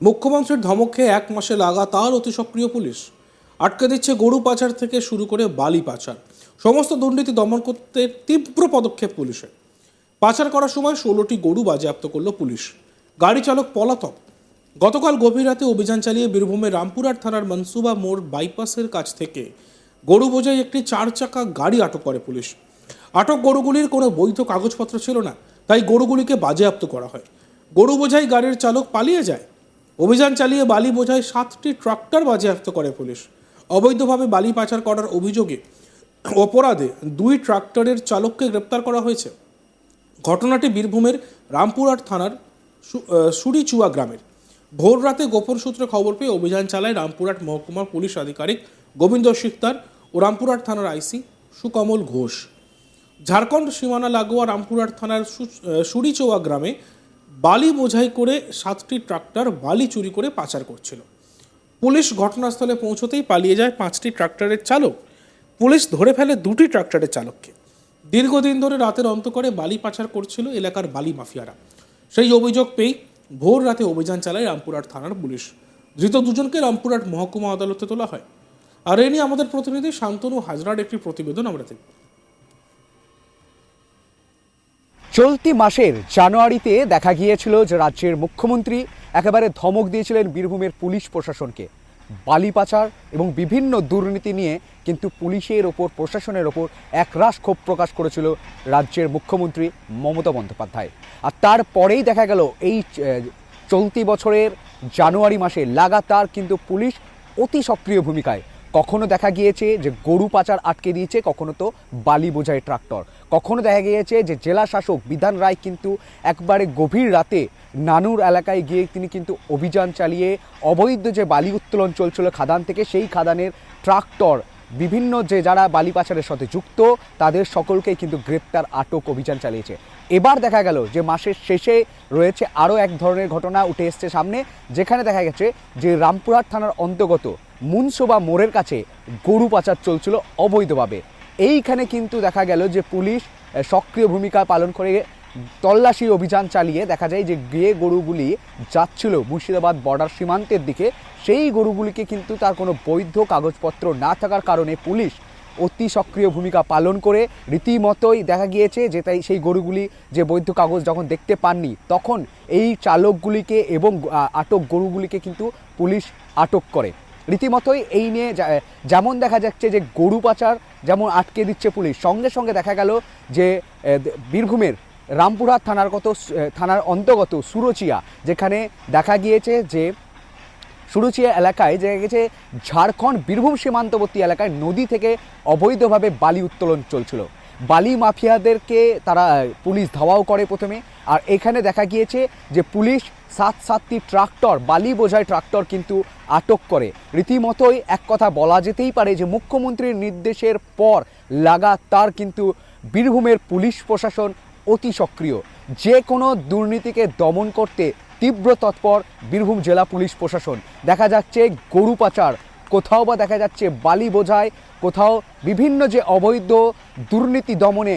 মুখ্যমন্ত্রীর ধমক খেয়ে 1 মাসে লাগাতার অতি সক্রিয় পুলিশ আটকে দিচ্ছে গরু পাচার থেকে শুরু করে বালি পাচার। সমস্ত দুর্নীতি দমন করতে তীব্র পদক্ষেপ পুলিশের। পাচার করার সময় 16টি গরু বাজেয়াপ্ত করল পুলিশ। গাড়ি চালক পলাতক। গতকাল গভীর রাতে অভিযান চালিয়ে বীরভূমের রামপুরহাট থানার মনসুবা মোড় বাইপাসের কাছ থেকে গরু বোঝাই একটি 4 চাকা গাড়ি আটক করে পুলিশ। আটক গরুগুলির কোনো বৈধ কাগজপত্র ছিল না, তাই গরুগুলিকে বাজেয়াপ্ত করা হয়। গরু বোঝাই গাড়ির চালক পালিয়ে যায়। অভিযান চালিয়ে বালি বোঝাই 7টি ট্রাক্টর বাজেয়াপ্ত করে পুলিশ। অবৈধভাবে বালি পাচার করার অভিযোগে অপরাধে 2 ট্রাক্টরের চালককে গ্রেপ্তার করা হয়েছে। ঘটনাটি বীরভূমের রামপুরহাট থানার সুরিচুয়া গ্রামের। ভোর রাতে গোপন সূত্রে খবর পেয়ে অভিযান চালায় রামপুরহাট মহকুমা পুলিশ আধিকারিক গোবিন্দ শিকদার ও রামপুরহাট থানার আইসি সুকমল ঘোষ। ঝাড়খণ্ড সীমানা লাগোয়া রামপুরহাট থানার সুরিচুয়া গ্রামে বালি বোঝাই করে 7টি ট্রাক্টর বালি চুরি করে পাচার করছিল। পুলিশ ঘটনাস্থলে পৌঁছতেই পালিয়ে যায় 5টি ট্রাক্টরের চালক। পুলিশ ধরে ফেলে 2টি ট্রাক্টরের চালককে। দীর্ঘদিন ধরে রাতের অন্তঃকরে বালি পাচার করছিল এলাকার বালি মাফিয়ারা। সেই অভিযোগ পেয়ে ভোর রাতে অভিযান চালায় রামপুরহাট থানার পুলিশ। ধৃত দুজনকে রামপুরহাট মহকুমা আদালতে তোলা হয়। আর এ নিয়ে আমাদের প্রতিনিধি শান্তনু হাজরার একটি প্রতিবেদন আমরা দেখব। চলতি মাসের জানুয়ারিতে দেখা গিয়েছিল যে রাজ্যের মুখ্যমন্ত্রী একেবারে ধমক দিয়েছিলেন বীরভূমের পুলিশ প্রশাসনকে। বালি পাচার এবং বিভিন্ন দুর্নীতি নিয়ে কিন্তু পুলিশের ওপর, প্রশাসনের ওপর একরাশ ক্ষোভ প্রকাশ করেছিল রাজ্যের মুখ্যমন্ত্রী মমতা বন্দ্যোপাধ্যায়। আর তারপরেই দেখা গেল এই চলতি বছরের জানুয়ারি মাসে লাগাতার কিন্তু পুলিশ অতি সক্রিয় ভূমিকায়। কখনো দেখা গিয়েছে যে গরু পাচার আটকে দিয়েছে, কখনো তো বালি বোঝাই ট্রাক্টর, কখনো দেখা গিয়েছে যে জেলা শাসক বিধান রায় কিন্তু একবারে গভীর রাতে নানুর এলাকায় গিয়ে তিনি কিন্তু অভিযান চালিয়ে অবৈধ যে বালি উত্তোলন চলছিল খাদান থেকে, সেই খাদানের ট্রাক্টর, বিভিন্ন যে যারা বালি পাচারের সাথে যুক্ত তাদের সকলকেই কিন্তু গ্রেপ্তার, আটক অভিযান চালিয়েছে। এবার দেখা গেল যে মাসের শেষে রয়েছে আরও এক ধরনের ঘটনা উঠে এসছে সামনে, যেখানে দেখা গেছে যে রামপুরহাট থানার অন্তর্গত মুনসুবা মোড়ের কাছে গরু পাচার চলছিল অবৈধভাবে। এইখানে কিন্তু দেখা গেল যে পুলিশ সক্রিয় ভূমিকা পালন করে তল্লাশি অভিযান চালিয়ে দেখা যায় যে গিয়ে গরুগুলি যাচ্ছিল মুর্শিদাবাদ বর্ডার সীমান্তের দিকে। সেই গরুগুলিকে কিন্তু তার কোনো বৈধ কাগজপত্র না থাকার কারণে পুলিশ অতি সক্রিয় ভূমিকা পালন করে রীতিমতোই দেখা গিয়েছে যে তাই সেই গরুগুলি যে বৈধ কাগজ যখন দেখতে পাননি, তখন এই চালকগুলিকে এবং আটক গরুগুলিকে কিন্তু পুলিশ আটক করে। রীতিমতোই এই নিয়ে যেমন দেখা যাচ্ছে যে গরু পাচার যেমন আটকে দিচ্ছে পুলিশ, সঙ্গে সঙ্গে দেখা গেল যে বীরভূমের রামপুরহাট থানার অন্তর্গত সুরচিয়া, যেখানে দেখা গিয়েছে যে সুরচিয়া এলাকায় দেখা গেছে ঝাড়খণ্ড বীরভূম সীমান্তবর্তী এলাকায় নদী থেকে অবৈধভাবে বালি উত্তোলন চলছিল। বালি মাফিয়াদেরকে তারা পুলিশ ধাওয়াও করে প্রথমে। আর এখানে দেখা গিয়েছে যে পুলিশ 7টি ট্রাক্টর, বালি বোঝাই ট্রাক্টর কিন্তু আটক করে। রীতিমতোই এক কথা বলা যেতেই পারে যে মুখ্যমন্ত্রীর নির্দেশের পর লাগাতার কিন্তু বীরভূমের পুলিশ প্রশাসন অতি সক্রিয়। যে কোনো দুর্নীতিকে দমন করতে তীব্র তৎপর বীরভূম জেলা পুলিশ প্রশাসন। দেখা যাচ্ছে গরু পাচার, কোথাও বা দেখা যাচ্ছে বালি বোঝাই, কোথাও বিভিন্ন যে অবৈধ দুর্নীতি দমনে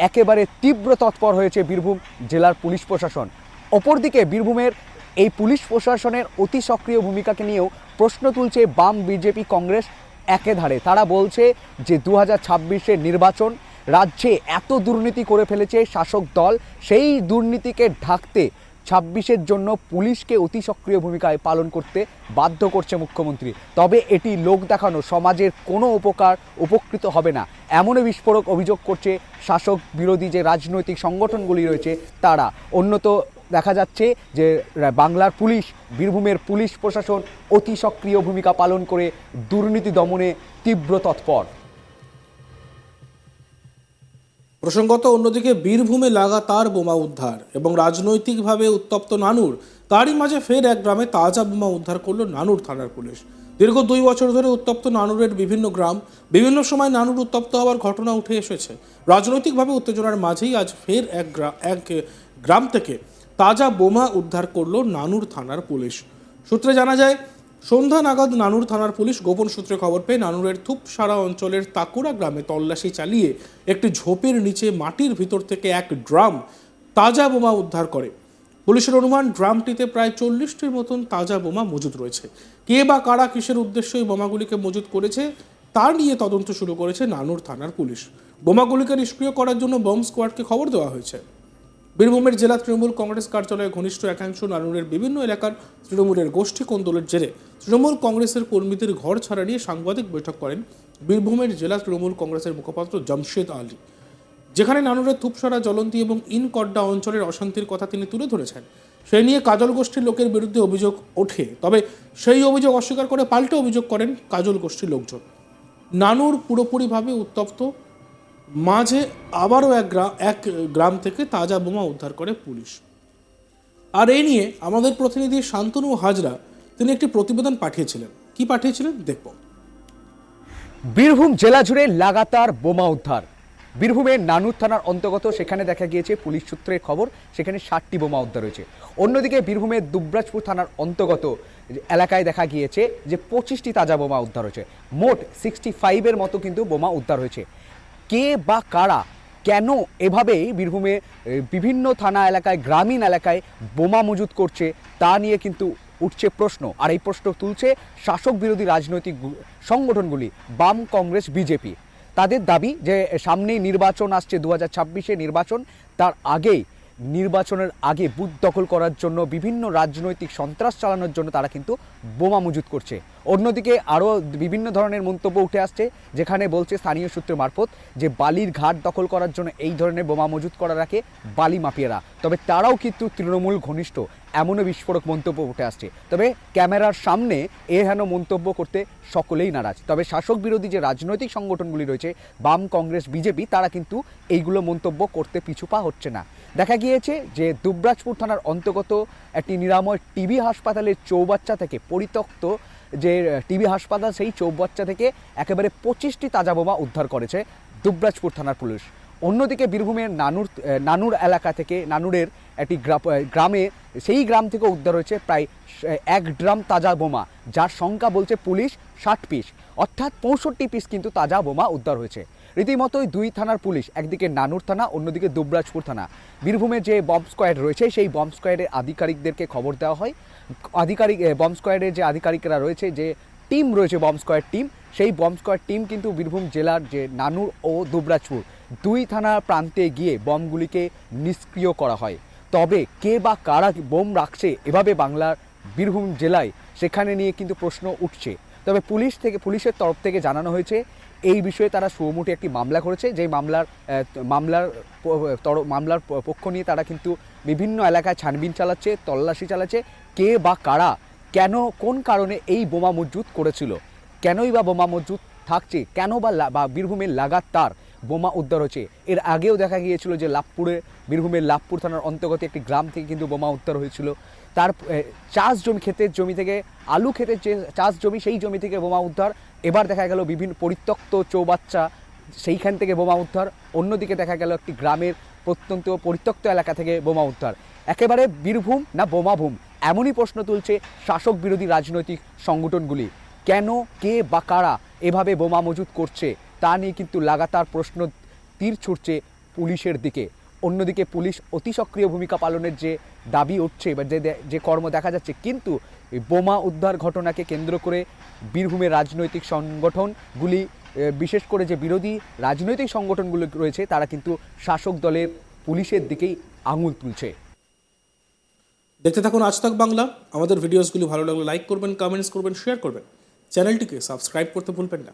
একেবারে তীব্র তৎপর হয়েছে বীরভূম জেলার পুলিশ প্রশাসন। অপরদিকে বীরভূমের এই পুলিশ প্রশাসনের অতি সক্রিয় ভূমিকাকে নিয়েও প্রশ্ন তুলছে বাম, বিজেপি, কংগ্রেস একেধারে। তারা বলছে যে 2026-এর নির্বাচন, রাজ্যে এত দুর্নীতি করে ফেলেছে শাসক দল, সেই দুর্নীতিকে ঢাকতে 26-এর জন্য পুলিশকে অতি সক্রিয় ভূমিকায় পালন করতে বাধ্য করছে মুখ্যমন্ত্রী। তবে এটি লোক দেখানো, সমাজের কোনো উপকৃত হবে না, এমনই বিস্ফোরক অভিযোগ করছে শাসক বিরোধী যে রাজনৈতিক সংগঠনগুলি রয়েছে তারা। অন্যত দেখা যাচ্ছে যে বাংলার পুলিশ, বীরভূমের পুলিশ প্রশাসন অতি সক্রিয় ভূমিকা পালন করে দুর্নীতি দমনে তীব্র তৎপর। প্রসঙ্গত অন্যদিকে বীরভূমে লাগাতার বোমা উদ্ধার এবং রাজনৈতিকভাবে উত্তপ্ত নানুর, তারই মাঝে ফের এক গ্রামে তাজা বোমা উদ্ধার করল নানুর থানার পুলিশ। দীর্ঘ 2 বছর ধরে উত্তপ্ত নানুরের বিভিন্ন গ্রাম, বিভিন্ন সময় নানুর উত্তপ্ত হওয়ার ঘটনা উঠে এসেছে। রাজনৈতিকভাবে উত্তেজনার মাঝেই আজ ফের এক গ্রাম থেকে তাজা বোমা উদ্ধার করল নানুর থানার পুলিশ। সূত্রে জানা যায়, সন্ধ্যা নাগাদ নানুর থানার পুলিশ গোপন সূত্রে খবর পেয়ে নানুরের থুপসারা অঞ্চলের তাকুরা গ্রামে তল্লাশি চালিয়ে একটি ঝোপের নিচে মাটির ভিতর থেকে 1 ড্রাম তাজা বোমা উদ্ধার করে। পুলিশের অনুমান ড্রামটিতে প্রায় 40টির মতন তাজা বোমা মজুদ রয়েছে। কে বা কারা কিসের উদ্দেশ্যে এই বোমাগুলিকে মজুদ করেছে তা নিয়ে তদন্ত শুরু করেছে নানুর থানার পুলিশ। বোমাগুলিকে নিষ্ক্রিয় করার জন্য বম্ব স্কোয়াডকে খবর দেওয়া হয়েছে। বীরভূমের জেলা তৃণমূল কংগ্রেস কার্যালয়ে ঘনিষ্ঠ একাংশ নানুরের বিভিন্ন এলাকার তৃণমূলের গোষ্ঠী কোন্দলের জেরে তৃণমূল কংগ্রেসের কর্মীদের ঘর ছাড়া নিয়ে সাংবাদিক বৈঠক করেন বীরভূমের জেলা তৃণমূল কংগ্রেসের মুখপাত্র জামশেদ আলী। যেখানে নানুরের থুপসরা, জলন্তি এবং ইনকড্ডা অঞ্চলের অশান্তির কথা তিনি তুলে ধরেছেন। সেই নিয়ে কাজল গোষ্ঠীর লোকের বিরুদ্ধে অভিযোগ ওঠে, তবে সেই অভিযোগ অস্বীকার করে পাল্টে অভিযোগ করেন কাজল গোষ্ঠীর লোকজন। নানুর পুরোপুরিভাবে উত্তপ্ত, মাঝে আবারও এক গ্রাম থেকে তাজা বোমা উদ্ধার করে পুলিশ। আর এই নিয়ে আমাদের প্রতিনিধি শান্তনু হাজরা তিনি একটি প্রতিবেদন পাঠিয়েছিলেন। কি পাঠিয়েছিলেন দেখব। বীরভূম জেলা জুড়ে লাগাতার বোমা উদ্ধার। বীরভূমের নানুর থানার অন্তর্গত সেখানে দেখা গিয়েছে, পুলিশ সূত্রের খবর, সেখানে 60টি বোমা উদ্ধার হয়েছে। অন্যদিকে বীরভূমের দুবরাজপুর থানার অন্তর্গত এলাকায় দেখা গিয়েছে যে 25টি তাজা বোমা উদ্ধার হয়েছে। মোট 65-এর মতো কিন্তু বোমা উদ্ধার হয়েছে। কে বা কারা কেন এভাবে বীরভূমে বিভিন্ন থানা এলাকায়, গ্রামীণ এলাকায় বোমা মজুত করছে তা নিয়ে কিন্তু উঠছে প্রশ্ন। আর এই প্রশ্ন তুলছে শাসক বিরোধী রাজনৈতিক সংগঠনগুলি, বাম, কংগ্রেস, বিজেপি। তাদের দাবি যে সামনেই নির্বাচন আসছে, 2026-এ নির্বাচন, তার আগেই নির্বাচনের আগে বুথ দখল করার জন্য, বিভিন্ন রাজনৈতিক সন্ত্রাস চালানোর জন্য তারা কিন্তু বোমা মজুত করছে। অন্যদিকে আরও বিভিন্ন ধরনের মন্তব্য উঠে আসছে, যেখানে বলছে স্থানীয় সূত্র মারফত যে বালির ঘাট দখল করার জন্য এই ধরনের বোমা মজুত করা রাখে বালি মাফিয়ারা। তবে তারাও কিন্তু তৃণমূল ঘনিষ্ঠ, এমনও বিস্ফোরক মন্তব্য উঠে আসছে। তবে ক্যামেরার সামনে হেন মন্তব্য করতে সকলেই নারাজ। তবে শাসক বিরোধী যে রাজনৈতিক সংগঠনগুলি রয়েছে, বাম, কংগ্রেস, বিজেপি, তারা কিন্তু এইগুলো মন্তব্য করতে পিছুপা হচ্ছে না। দেখা গিয়েছে যে দুবরাজপুর থানার অন্তর্গত একটি নিরাময় টিবি হাসপাতালের চৌবাচ্চা থেকে, পরিত্যক্ত যে টিবি হাসপাতাল, সেই চৌবাচ্চা থেকে একেবারে 25টি তাজা বোমা উদ্ধার করেছে দুবরাজপুর থানার পুলিশ। অন্যদিকে বীরভূমের নানুর এলাকা থেকে, নানুরের একটি গ্রামে, সেই গ্রাম থেকে উদ্ধার হয়েছে প্রায় 1 ড্রাম তাজা বোমা, যার সংখ্যা বলছে পুলিশ 60 পিস, অর্থাৎ 65 পিস কিন্তু তাজা বোমা উদ্ধার হয়েছে। রীতিমতোই দুই থানার পুলিশ, একদিকে নানুর থানা, অন্যদিকে দুবরাজপুর থানা, বীরভূমের যে বম্ব স্কোয়াড রয়েছে সেই বম্ব স্কোয়াডের আধিকারিকদেরকে খবর দেওয়া হয়। বম্ব স্কোয়াডের যে আধিকারিকরা রয়েছে, যে টিম রয়েছে বম্ব স্কোয়াড টিম, সেই বম্ব স্কোয়াড টিম কিন্তু বীরভূম জেলার যে নানুর ও দুবরাজপুর দুই থানার প্রান্তে গিয়ে বমগুলিকে নিষ্ক্রিয় করা হয়। তবে কে বা কারা বোম রাখছে এভাবে বাংলার বীরভূম জেলায়, সেখানে নিয়ে কিন্তু প্রশ্ন উঠছে। তবে পুলিশের তরফ থেকে জানানো হয়েছে এই বিষয়ে তারা সুমুটে একটি মামলা করেছে, যেই মামলার পক্ষ নিয়ে তারা কিন্তু বিভিন্ন এলাকায় ছানবিন চালাচ্ছে, তল্লাশি চালাচ্ছে। কে বা কারা, কেন, কোন কারণে এই বোমা মজুত করেছিল, কেনই বা বোমা মজুত থাকছে, কেন বা বীরভূমের লাগাতার বোমা উদ্ধার হচ্ছে। এর আগেও দেখা গিয়েছিল যে বীরভূমের লাভপুর থানার অন্তর্গত একটি গ্রাম থেকে কিন্তু বোমা উদ্ধার হয়েছিল। তার ক্ষেতের জমি থেকে, আলু ক্ষেতের যে চাষ জমি, সেই জমি থেকে বোমা উদ্ধার। এবার দেখা গেল বিভিন্ন পরিত্যক্ত চৌবাচ্চা, সেইখান থেকে বোমা উদ্ধার। অন্যদিকে দেখা গেল একটি গ্রামের প্রত্যন্ত পরিত্যক্ত এলাকা থেকে বোমা উদ্ধার। একেবারে বীরভূম না বোমাভূম, এমনই প্রশ্ন তুলছে শাসক বিরোধী রাজনৈতিক সংগঠনগুলি। কেন, কে বা কারা এভাবে বোমা মজুত করছে তা নিয়ে কিন্তু লাগাতার প্রশ্ন তীর ছুটছে পুলিশের দিকে। অন্যদিকে পুলিশ অতি সক্রিয় ভূমিকা পালনের যে দাবি উঠছে বা যে কর্ম দেখা যাচ্ছে, কিন্তু বোমা উদ্ধার ঘটনাকে কেন্দ্র করে বীরভূমের রাজনৈতিক সংগঠনগুলি, বিশেষ করে যে বিরোধী রাজনৈতিক সংগঠনগুলো রয়েছে, তারা কিন্তু শাসক দলের পুলিশের দিকেই আঙুল তুলছে। দেখতে থাকুন আজ তাক বাংলা। আমাদের ভিডিওসগুলি ভালো লাগলে লাইক করবেন, কমেন্টস করবেন, শেয়ার করবেন। চ্যানেলটিকে সাবস্ক্রাইব করতে ভুলবেন না।